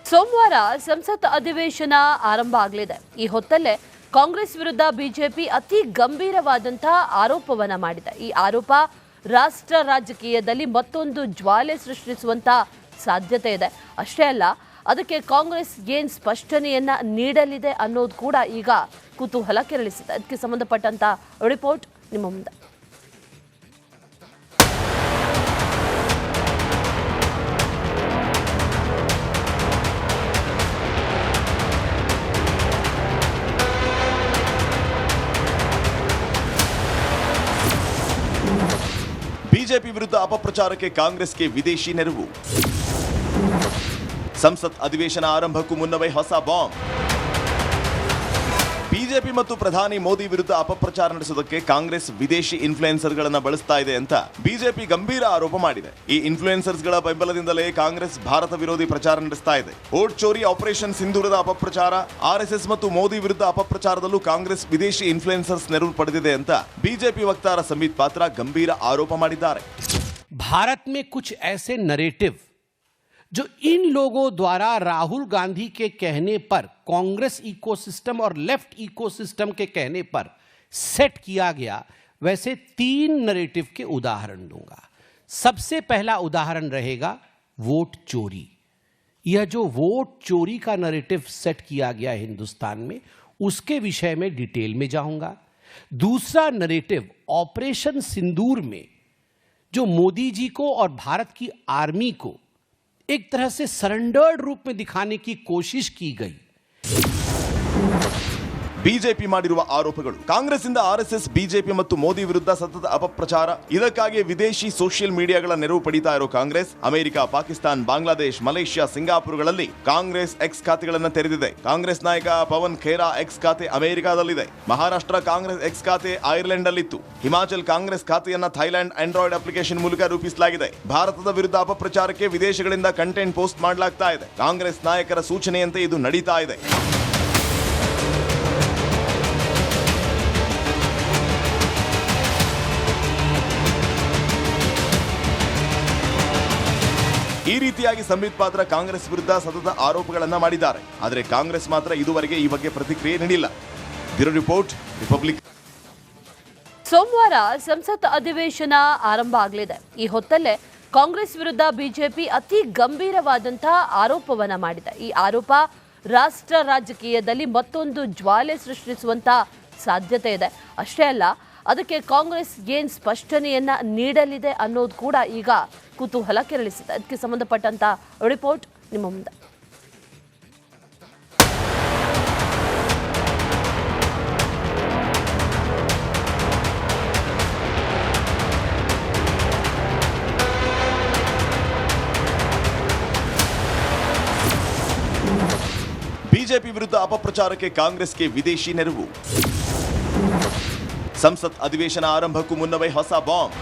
ಸೋಮವಾರ ಸಂಸತ್ ಅಧಿವೇಶನ ಆರಂಭ ಆಗಲಿದೆ. ಈ ಹೊತ್ತಲ್ಲೇ ಕಾಂಗ್ರೆಸ್ ವಿರುದ್ಧ ಬಿಜೆಪಿ ಅತಿ ಗಂಭೀರವಾದಂತಹ ಆರೋಪವನ್ನ ಮಾಡಿದೆ. ಈ ಆರೋಪ ರಾಷ್ಟ್ರ ರಾಜಕೀಯದಲ್ಲಿ ಮತ್ತೊಂದು ಜ್ವಾಲೆ ಸೃಷ್ಟಿಸುವಂತ ಸಾಧ್ಯತೆ ಇದೆ. ಅಷ್ಟೇ ಅಲ್ಲ, ಅದಕ್ಕೆ ಕಾಂಗ್ರೆಸ್ ಏನ್ ಸ್ಪಷ್ಟನೆಯನ್ನ ನೀಡಲಿದೆ ಅನ್ನೋದು ಕೂಡ ಈಗ ಕುತೂಹಲ ಕೆರಳಿಸಿದೆ. ಅದಕ್ಕೆ ಸಂಬಂಧಪಟ್ಟಂತ ರಿಪೋರ್ಟ್ ನಿಮ್ಮ ಮುಂದೆ. ಬಿಜೆಪಿ ವಿರುದ್ಧ ಅಪಪ್ರಚಾರಕ್ಕೆ ಕಾಂಗ್ರೆಸ್ಗೆ ವಿದೇಶಿ ನೆರವು. ಸಂಸತ್ ಅಧಿವೇಶನ ಆರಂಭಕ್ಕೂ ಮುನ್ನವೇ ಹೊಸ ಬಾಂಬ್. ಬಿಜೆಪಿ ಮತ್ತು ಪ್ರಧಾನಿ ಮೋದಿ ವಿರುದ್ಧ ಅಪಪ್ರಚಾರ ನಡೆಸುವುದಕ್ಕೆ ಕಾಂಗ್ರೆಸ್ ವಿದೇಶಿ ಇನ್ಫ್ಲೂಯೆನ್ಸರ್ಗಳನ್ನು ಬಳಸ್ತಾ ಇದೆ ಅಂತ ಬಿಜೆಪಿ ಗಂಭೀರ ಆರೋಪ ಮಾಡಿದೆ. ಈ ಇನ್ಫ್ಲೂಯೆನ್ಸರ್ಸ್ಗಳ ಬೆಂಬಲದಿಂದಲೇ ಕಾಂಗ್ರೆಸ್ ಭಾರತ ವಿರೋಧಿ ಪ್ರಚಾರ ನಡೆಸ್ತಾ ಇದೆ. ವೋಟ್ ಚೋರಿ, ಆಪರೇಷನ್ ಸಿಂಧೂರದ ಅಪಪ್ರಚಾರ, ಆರ್ಎಸ್ಎಸ್ ಮತ್ತು ಮೋದಿ ವಿರುದ್ಧ ಅಪಪ್ರಚಾರದಲ್ಲೂ ಕಾಂಗ್ರೆಸ್ ವಿದೇಶಿ ಇನ್ಫ್ಲೂಯೆನ್ಸರ್ಸ್ ನೆರವು ಪಡೆದಿದೆ ಅಂತ ಬಿಜೆಪಿ ವಕ್ತಾರ ಸಂಬಿತ್ ಪಾತ್ರ ಗಂಭೀರ ಆರೋಪ ಮಾಡಿದ್ದಾರೆ. भारत में कुछ ऐसे नरेटिव जो इन लोगों द्वारा राहुल गांधी के कहने पर, कांग्रेस इकोसिस्टम और लेफ्ट इकोसिस्टम के कहने पर सेट किया गया, वैसे 3 नरेटिव के उदाहरण दूंगा. सबसे पहला उदाहरण रहेगा वोट चोरी. यह जो वोट चोरी का नरेटिव सेट किया गया हिंदुस्तान में, उसके विषय में डिटेल में जाऊंगा. दूसरा नरेटिव ऑपरेशन सिंदूर में जो मोदी जी को और भारत की आर्मी को एक तरह से सरेंडर्ड रूप में दिखाने की कोशिश की गई. ಬಿಜೆಪಿ ಮಾಡಿರುವ ಆರೋಪಗಳು ಕಾಂಗ್ರೆಸ್ ಇಂದ ಆರ್ಎಸ್ಎಸ್, ಬಿಜೆಪಿ ಮತ್ತು ಮೋದಿ ವಿರುದ್ಧ ಸತತ ಅಪಪ್ರಚಾರ. ಇದಕ್ಕಾಗಿ ವಿದೇಶಿ ಸೋಷಿಯಲ್ ಮೀಡಿಯಾಗಳ ನೆರವು ಪಡಿತಾ ಇರೋ ಕಾಂಗ್ರೆಸ್ ಅಮೆರಿಕ, ಪಾಕಿಸ್ತಾನ್, ಬಾಂಗ್ಲಾದೇಶ್, ಮಲೇಷ್ಯಾ, ಸಿಂಗಾಪುರ್ಗಳಲ್ಲಿ ಕಾಂಗ್ರೆಸ್ ಎಕ್ಸ್ ಖಾತೆಗಳನ್ನು ತೆರೆದಿದೆ. ಕಾಂಗ್ರೆಸ್ ನಾಯಕ ಪವನ್ ಖೇರಾ ಎಕ್ಸ್ ಖಾತೆ ಅಮೆರಿಕಾದಲ್ಲಿದೆ. ಮಹಾರಾಷ್ಟ್ರ ಕಾಂಗ್ರೆಸ್ ಎಕ್ಸ್ ಖಾತೆ ಐರ್ಲೆಂಡ್ ಅಲ್ಲಿತ್ತು. ಹಿಮಾಚಲ್ ಕಾಂಗ್ರೆಸ್ ಖಾತೆಯನ್ನ ಥೈಲ್ಯಾಂಡ್ ಆಂಡ್ರಾಯ್ಡ್ ಅಪ್ಲಿಕೇಶನ್ ಮೂಲಕ ರೂಪಿಸಲಾಗಿದೆ. ಭಾರತದ ವಿರುದ್ಧ ಅಪಪ್ರಚಾರಕ್ಕೆ ವಿದೇಶಗಳಿಂದ ಕಂಟೆಂಟ್ ಪೋಸ್ಟ್ ಮಾಡಲಾಗ್ತಾ ಇದೆ. ಕಾಂಗ್ರೆಸ್ ನಾಯಕರ ಸೂಚನೆಯಂತೆ ಇದು ನಡೀತಾ ಇದೆ. ಈ ರೀತಿಯಾಗಿ ಸಂಬಿತ್ ಪಾತ್ರ ಕಾಂಗ್ರೆಸ್ ವಿರುದ್ಧ ಸತತ ಆರೋಪಗಳನ್ನು ಮಾಡಿದ್ದಾರೆ. ಆದರೆ ಕಾಂಗ್ರೆಸ್ ಮಾತ್ರ ಇದುವರೆಗೆ ಈ ಬಗ್ಗೆ ಪ್ರತಿಕ್ರಿಯೆ ನೀಡಿಲ್ಲ. Bureau report, republic. ಸೋಮವಾರ ಸಂಸತ್ ಅಧಿವೇಶನ ಆರಂಭ ಆಗಲಿದೆ. ಈ ಹೊತ್ತಲ್ಲೇ ಕಾಂಗ್ರೆಸ್ ವಿರುದ್ಧ ಬಿಜೆಪಿ ಅತಿ ಗಂಭೀರವಾದಂತಹ ಆರೋಪವನ್ನ ಮಾಡಿದೆ. ಈ ಆರೋಪ ರಾಷ್ಟ್ರ ರಾಜಕೀಯದಲ್ಲಿ ಮತ್ತೊಂದು ಜ್ವಾಲೆ ಸೃಷ್ಟಿಸುವಂತ ಸಾಧ್ಯತೆ ಇದೆ. ಅಷ್ಟೇ ಅಲ್ಲ, ಅದಕ್ಕೆ ಕಾಂಗ್ರೆಸ್ ಏನ್ ಸ್ಪಷ್ಟನೆಯನ್ನ ನೀಡಲಿದೆ ಅನ್ನೋದು ಕೂಡ ಈಗ ಕುತೂಹಲ ಕೆರಳಿಸಿದೆ. ಅದಕ್ಕೆ ಸಂಬಂಧಪಟ್ಟಂತ ರಿಪೋರ್ಟ್ ನಿಮ್ಮ ಮುಂದೆ. ಬಿಜೆಪಿ ವಿರುದ್ಧ ಅಪಪ್ರಚಾರಕ್ಕೆ ಕಾಂಗ್ರೆಸ್ಗೆ ವಿದೇಶಿ ನೆರವು. ಸಂಸತ್ ಅಧಿವೇಶನ ಆರಂಭಕ್ಕೂ ಮುನ್ನವೇ ಹೊಸ ಬಾಂಬ್.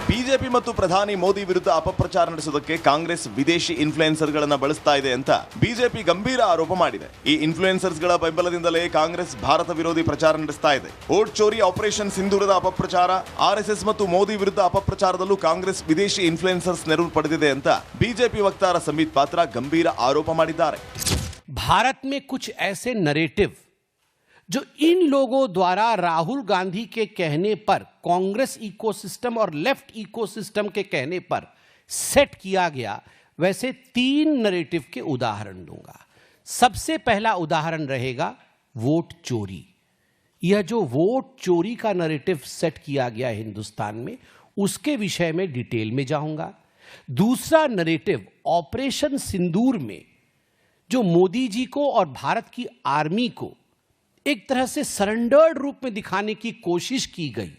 ಬಿಜೆಪಿ ಮತ್ತು ಪ್ರಧಾನಿ ಮೋದಿ ವಿರುದ್ಧ ಅಪಪ್ರಚಾರ ನಡೆಸುವುದಕ್ಕೆ ಕಾಂಗ್ರೆಸ್ ವಿದೇಶಿ ಇನ್ಫ್ಲೂಯೆನ್ಸರ್ಗಳನ್ನು ಬಳಸ್ತಾ ಇದೆ ಅಂತ ಬಿಜೆಪಿ ಗಂಭೀರ ಆರೋಪ ಮಾಡಿದೆ. ಈ ಇನ್ಫ್ಲೂಯೆನ್ಸರ್ಸ್ಗಳ ಬೆಂಬಲದಿಂದಲೇ ಕಾಂಗ್ರೆಸ್ ಭಾರತ ವಿರೋಧಿ ಪ್ರಚಾರ ನಡೆಸ್ತಾ ಇದೆ. ವೋಟ್ ಚೋರಿ, ಆಪರೇಷನ್ ಸಿಂಧೂರದ ಅಪಪ್ರಚಾರ, ಆರ್ಎಸ್ಎಸ್ ಮತ್ತು ಮೋದಿ ವಿರುದ್ಧ ಅಪಪ್ರಚಾರದಲ್ಲೂ ಕಾಂಗ್ರೆಸ್ ವಿದೇಶಿ ಇನ್ಫ್ಲೂಯೆನ್ಸರ್ಸ್ ನೆರವು ಪಡೆದಿದೆ ಅಂತ ಬಿಜೆಪಿ ವಕ್ತಾರ ಸಂಬಿತ್ ಪಾತ್ರ ಗಂಭೀರ ಆರೋಪ ಮಾಡಿದ್ದಾರೆ. भारत में कुछ ऐसे नरेटिव जो इन लोगों द्वारा राहुल गांधी के कहने पर, कांग्रेस इकोसिस्टम और लेफ्ट इकोसिस्टम के कहने पर सेट किया गया, वैसे 3 नरेटिव के उदाहरण दूंगा. सबसे पहला उदाहरण रहेगा वोट चोरी. यह जो वोट चोरी का नरेटिव सेट किया गया हिंदुस्तान में, उसके विषय में डिटेल में जाऊंगा. दूसरा नरेटिव ऑपरेशन सिंदूर में जो मोदी जी को और भारत की आर्मी को एक तरह से सरेंडर्ड रूप में दिखाने की कोशिश की गई.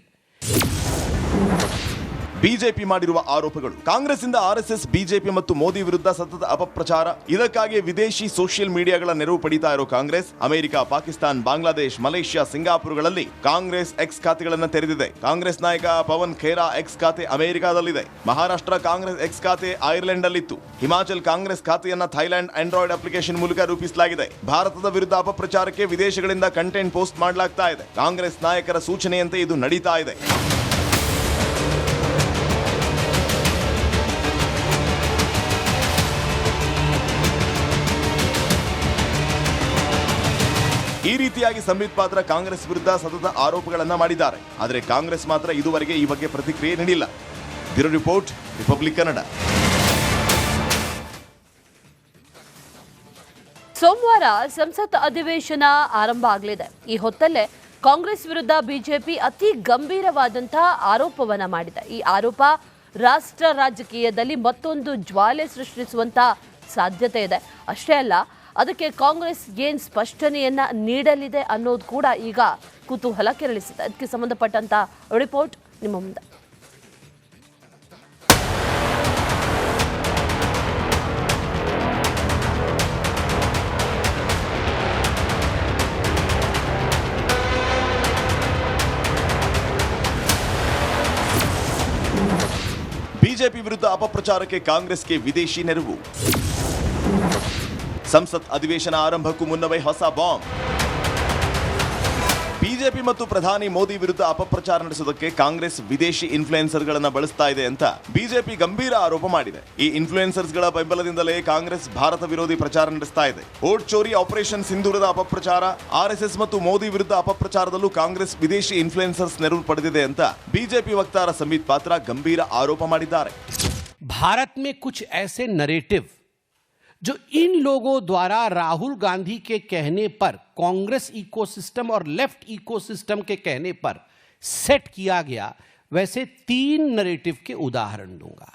ಬಿಜೆಪಿ ಮಾಡಿರುವ ಆರೋಪಗಳು ಕಾಂಗ್ರೆಸ್ ಇಂದ ಆರ್ಎಸ್ಎಸ್, ಬಿಜೆಪಿ ಮತ್ತು ಮೋದಿ ವಿರುದ್ಧ ಸತತ ಅಪಪ್ರಚಾರ. ಇದಕ್ಕಾಗಿ ವಿದೇಶಿ ಸೋಷಿಯಲ್ ಮೀಡಿಯಾಗಳ ನೆರವು ಪಡಿತಾ ಇರೋ ಕಾಂಗ್ರೆಸ್ ಅಮೆರಿಕ, ಪಾಕಿಸ್ತಾನ್, ಬಾಂಗ್ಲಾದೇಶ್, ಮಲೇಷ್ಯಾ, ಸಿಂಗಾಪುರ್ಗಳಲ್ಲಿ ಕಾಂಗ್ರೆಸ್ ಎಕ್ಸ್ ಖಾತೆಗಳನ್ನು ತೆರೆದಿದೆ. ಕಾಂಗ್ರೆಸ್ ನಾಯಕ ಪವನ್ ಖೇರಾ ಎಕ್ಸ್ ಖಾತೆ ಅಮೆರಿಕಾದಲ್ಲಿದೆ. ಮಹಾರಾಷ್ಟ್ರ ಕಾಂಗ್ರೆಸ್ ಎಕ್ಸ್ ಖಾತೆ ಐರ್ಲೆಂಡ್ ಅಲ್ಲಿತ್ತು. ಹಿಮಾಚಲ್ ಕಾಂಗ್ರೆಸ್ ಖಾತೆಯನ್ನ ಥೈಲ್ಯಾಂಡ್ ಆಂಡ್ರಾಯ್ಡ್ ಅಪ್ಲಿಕೇಶನ್ ಮೂಲಕ ರೂಪಿಸಲಾಗಿದೆ. ಭಾರತದ ವಿರುದ್ಧ ಅಪಪ್ರಚಾರಕ್ಕೆ ವಿದೇಶಗಳಿಂದ ಕಂಟೆಂಟ್ ಪೋಸ್ಟ್ ಮಾಡಲಾಗ್ತಾ ಇದೆ. ಕಾಂಗ್ರೆಸ್ ನಾಯಕರ ಸೂಚನೆಯಂತೆ ಇದು ನಡೀತಾ ಇದೆ. ರೀತಿಯಾಗಿ ಸಂಬಿತ್ ಪಾತ್ರ ಕಾಂಗ್ರೆಸ್ ವಿರುದ್ಧ ಸತತ ಆರೋಪಗಳನ್ನ ಮಾಡಿದ್ದಾರೆ. ಆದರೆ ಕಾಂಗ್ರೆಸ್ ಮಾತ್ರ ಇದುವರೆಗೆ ಈ ಬಗ್ಗೆ ಪ್ರತಿಕ್ರಿಯೆ ನೀಡಿಲ್ಲ. Bureau report, republic Kannada. ಸೋಮವಾರ ಸಂಸತ್ ಅಧಿವೇಶನ ಆರಂಭ ಆಗಲಿದೆ. ಈ ಹೊತ್ತಲ್ಲೇ ಕಾಂಗ್ರೆಸ್ ವಿರುದ್ಧ ಬಿಜೆಪಿ ಅತಿ ಗಂಭೀರವಾದಂತಹ ಆರೋಪವನ್ನ ಮಾಡಿದೆ. ಈ ಆರೋಪ ರಾಷ್ಟ್ರ ರಾಜಕೀಯದಲ್ಲಿ ಮತ್ತೊಂದು ಜ್ವಾಲೆ ಸೃಷ್ಟಿಸುವಂತ ಸಾಧ್ಯತೆ ಇದೆ. ಅಷ್ಟೇ ಅಲ್ಲ, ಅದಕ್ಕೆ ಕಾಂಗ್ರೆಸ್ ಏನ್ ಸ್ಪಷ್ಟನೆಯನ್ನ ನೀಡಲಿದೆ ಅನ್ನೋದು ಕೂಡ ಈಗ ಕುತೂಹಲ ಕೆರಳಿಸಿದೆ. ಅದಕ್ಕೆ ಸಂಬಂಧಪಟ್ಟಂತ ರಿಪೋರ್ಟ್ ನಿಮ್ಮ ಮುಂದೆ. ಬಿಜೆಪಿ ವಿರುದ್ಧ ಅಪಪ್ರಚಾರಕ್ಕೆ ಕಾಂಗ್ರೆಸ್ಗೆ ವಿದೇಶಿ ನೆರವು. ಸಂಸತ್ ಅಧಿವೇಶನ ಆರಂಭಕ್ಕೂ ಮುನ್ನವೇ ಹೊಸ ಬಾಂಬ್. ಬಿಜೆಪಿ ಮತ್ತು ಪ್ರಧಾನಿ ಮೋದಿ ವಿರುದ್ಧ ಅಪಪ್ರಚಾರ ನಡೆಸುವುದಕ್ಕೆ ಕಾಂಗ್ರೆಸ್ ವಿದೇಶಿ ಇನ್ಫ್ಲೂಯೆನ್ಸರ್ಗಳನ್ನು ಬಳಸ್ತಾ ಇದೆ ಅಂತ ಬಿಜೆಪಿ ಗಂಭೀರ ಆರೋಪ ಮಾಡಿದೆ. ಈ ಇನ್ಫ್ಲೂಯೆನ್ಸರ್ಸ್ಗಳ ಬೆಂಬಲದಿಂದಲೇ ಕಾಂಗ್ರೆಸ್ ಭಾರತ ವಿರೋಧಿ ಪ್ರಚಾರ ನಡೆಸ್ತಾ ಇದೆ. ವೋಟ್ ಚೋರಿ, ಆಪರೇಷನ್ ಸಿಂಧೂರದ ಅಪಪ್ರಚಾರ, ಆರ್ಎಸ್ಎಸ್ ಮತ್ತು ಮೋದಿ ವಿರುದ್ಧ ಅಪಪ್ರಚಾರದಲ್ಲೂ ಕಾಂಗ್ರೆಸ್ ವಿದೇಶಿ ಇನ್ಫ್ಲೂಯೆನ್ಸರ್ಸ್ ನೆರವು ಪಡೆದಿದೆ ಅಂತ ಬಿಜೆಪಿ ವಕ್ತಾರ ಸಂಬಿತ್ ಪಾತ್ರ ಗಂಭೀರ ಆರೋಪ ಮಾಡಿದ್ದಾರೆ. भारत में कुछ ऐसे नरेटिव जो इन लोगों द्वारा राहुल गांधी के कहने पर, कांग्रेस इकोसिस्टम और लेफ्ट इकोसिस्टम के कहने पर सेट किया गया, वैसे 3 नरेटिव के उदाहरण दूंगा.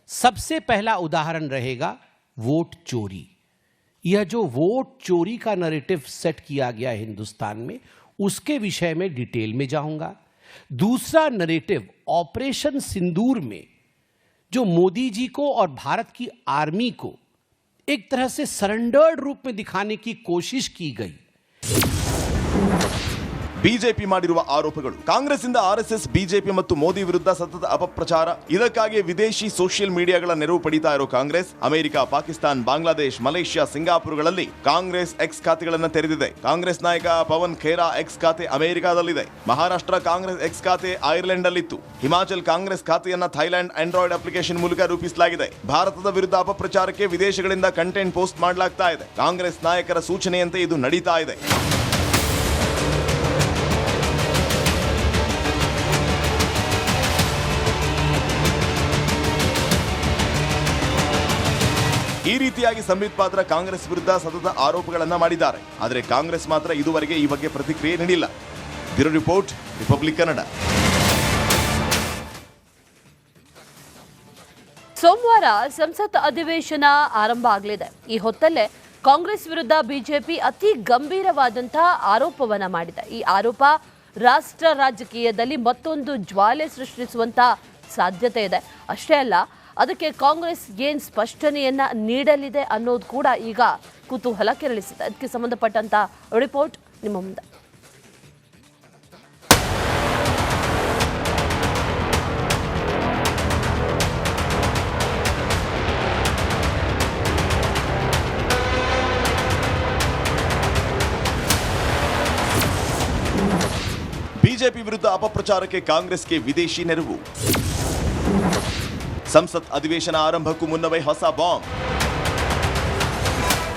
सबसे पहला उदाहरण रहेगा वोट चोरी. यह जो वोट चोरी का नरेटिव सेट किया गया हिंदुस्तान में, उसके विषय में डिटेल में जाऊंगा. दूसरा नरेटिव ऑपरेशन सिंदूर में जो मोदी जी को और भारत की आर्मी को एक तरह से सरेंडर्ड रूप में दिखाने की कोशिश की गई. ಬಿಜೆಪಿ ಮಾಡಿರುವ ಆರೋಪಗಳು. ಕಾಂಗ್ರೆಸ್ ಇಂದ ಆರ್ಎಸ್ಎಸ್, ಬಿಜೆಪಿ ಮತ್ತು ಮೋದಿ ವಿರುದ್ಧ ಸತತ ಅಪಪ್ರಚಾರ. ಇದಕ್ಕಾಗಿ ವಿದೇಶಿ ಸೋಷಿಯಲ್ ಮೀಡಿಯಾಗಳ ನೆರವು ಪಡಿತಾ ಇರೋ ಕಾಂಗ್ರೆಸ್ ಅಮೆರಿಕ, ಪಾಕಿಸ್ತಾನ್, ಬಾಂಗ್ಲಾದೇಶ್, ಮಲೇಷ್ಯಾ, ಸಿಂಗಾಪುರ್ಗಳಲ್ಲಿ ಕಾಂಗ್ರೆಸ್ ಎಕ್ಸ್ ಖಾತೆಗಳನ್ನು ತೆರೆದಿದೆ. ಕಾಂಗ್ರೆಸ್ ನಾಯಕ ಪವನ್ ಖೇರಾ ಎಕ್ಸ್ ಖಾತೆ ಅಮೆರಿಕಾದಲ್ಲಿದೆ. ಮಹಾರಾಷ್ಟ್ರ ಕಾಂಗ್ರೆಸ್ ಎಕ್ಸ್ ಖಾತೆ ಐರ್ಲೆಂಡ್ ಅಲ್ಲಿತ್ತು. ಹಿಮಾಚಲ್ ಕಾಂಗ್ರೆಸ್ ಖಾತೆಯನ್ನ ಥೈಲ್ಯಾಂಡ್ ಆಂಡ್ರಾಯ್ಡ್ ಅಪ್ಲಿಕೇಶನ್ ಮೂಲಕ ರೂಪಿಸಲಾಗಿದೆ. ಭಾರತದ ವಿರುದ್ಧ ಅಪಪ್ರಚಾರಕ್ಕೆ ವಿದೇಶಗಳಿಂದ ಕಂಟೆಂಟ್ ಪೋಸ್ಟ್ ಮಾಡಲಾಗ್ತಾ ಇದೆ. ಕಾಂಗ್ರೆಸ್ ನಾಯಕರ ಸೂಚನೆಯಂತೆ ಇದು ನಡೀತಾ ಇದೆ. ಈ ರೀತಿಯಾಗಿ ಸಂಬಿತ್ ಪಾತ್ರ ಕಾಂಗ್ರೆಸ್ ವಿರುದ್ಧ ಸತತ ಆರೋಪಗಳನ್ನ ಮಾಡಿದ್ದಾರೆ. ಆದರೆ ಕಾಂಗ್ರೆಸ್ ಮಾತ್ರ ಇದುವರೆಗೆ ಈ ಬಗ್ಗೆ ಪ್ರತಿಕ್ರಿಯೆ ನೀಡಿಲ್ಲ. Bureau report, republic Kannada. ಸೋಮವಾರ ಸಂಸತ್ ಅಧಿವೇಶನ ಆರಂಭ ಆಗಲಿದೆ. ಈ ಹೊತ್ತಲ್ಲೇ ಕಾಂಗ್ರೆಸ್ ವಿರುದ್ಧ ಬಿಜೆಪಿ ಅತಿ ಗಂಭೀರವಾದಂತಹ ಆರೋಪವನ್ನ ಮಾಡಿದೆ. ಈ ಆರೋಪ ರಾಷ್ಟ್ರ ರಾಜಕೀಯದಲ್ಲಿ ಮತ್ತೊಂದು ಜ್ವಾಲೆ ಸೃಷ್ಟಿಸುವಂತ ಸಾಧ್ಯತೆ ಇದೆ. ಅಷ್ಟೇ ಅಲ್ಲ, ಅದಕ್ಕೆ ಕಾಂಗ್ರೆಸ್ ಏನ್ ಸ್ಪಷ್ಟನೆಯನ್ನ ನೀಡಲಿದೆ ಅನ್ನೋದು ಕೂಡ ಈಗ ಕುತೂಹಲ ಕೆರಳಿಸಿದೆ. ಅದಕ್ಕೆ ಸಂಬಂಧಪಟ್ಟಂತ ರಿಪೋರ್ಟ್ ನಿಮ್ಮ ಮುಂದೆ. ಬಿಜೆಪಿ ವಿರುದ್ಧ ಅಪಪ್ರಚಾರಕ್ಕೆ ಕಾಂಗ್ರೆಸ್ಗೆ ವಿದೇಶಿ ನೆರವು. ಸಂಸತ್ ಅಧಿವೇಶನ ಆರಂಭಕ್ಕೂ ಮುನ್ನವೇ ಹೊಸ ಬಾಂಬ್.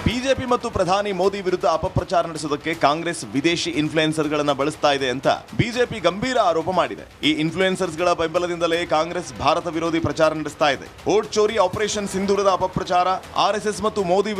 ಬಿಜೆಪಿ ಮತ್ತು ಪ್ರಧಾನಿ ಮೋದಿ ವಿರುದ್ಧ ಅಪಪ್ರಚಾರ ನಡೆಸುವುದಕ್ಕೆ ಕಾಂಗ್ರೆಸ್ ವಿದೇಶಿ ಇನ್ಫ್ಲೂಯೆನ್ಸರ್ಗಳನ್ನು ಬಳಸ್ತಾ ಇದೆ ಅಂತ ಬಿಜೆಪಿ ಗಂಭೀರ ಆರೋಪ ಮಾಡಿದೆ. ಈ ಇನ್ಫ್ಲೂಯೆನ್ಸರ್ಸ್ಗಳ ಬೆಂಬಲದಿಂದಲೇ ಕಾಂಗ್ರೆಸ್ ಭಾರತ ವಿರೋಧಿ ಪ್ರಚಾರ ನಡೆಸ್ತಾ ಇದೆ. ವೋಟ್ ಚೋರಿ, ಆಪರೇಷನ್ ಸಿಂಧೂರದ ಅಪಪ್ರಚಾರ, ಆರ್ಎಸ್ಎಸ್ ಮತ್ತು ಮೋದಿ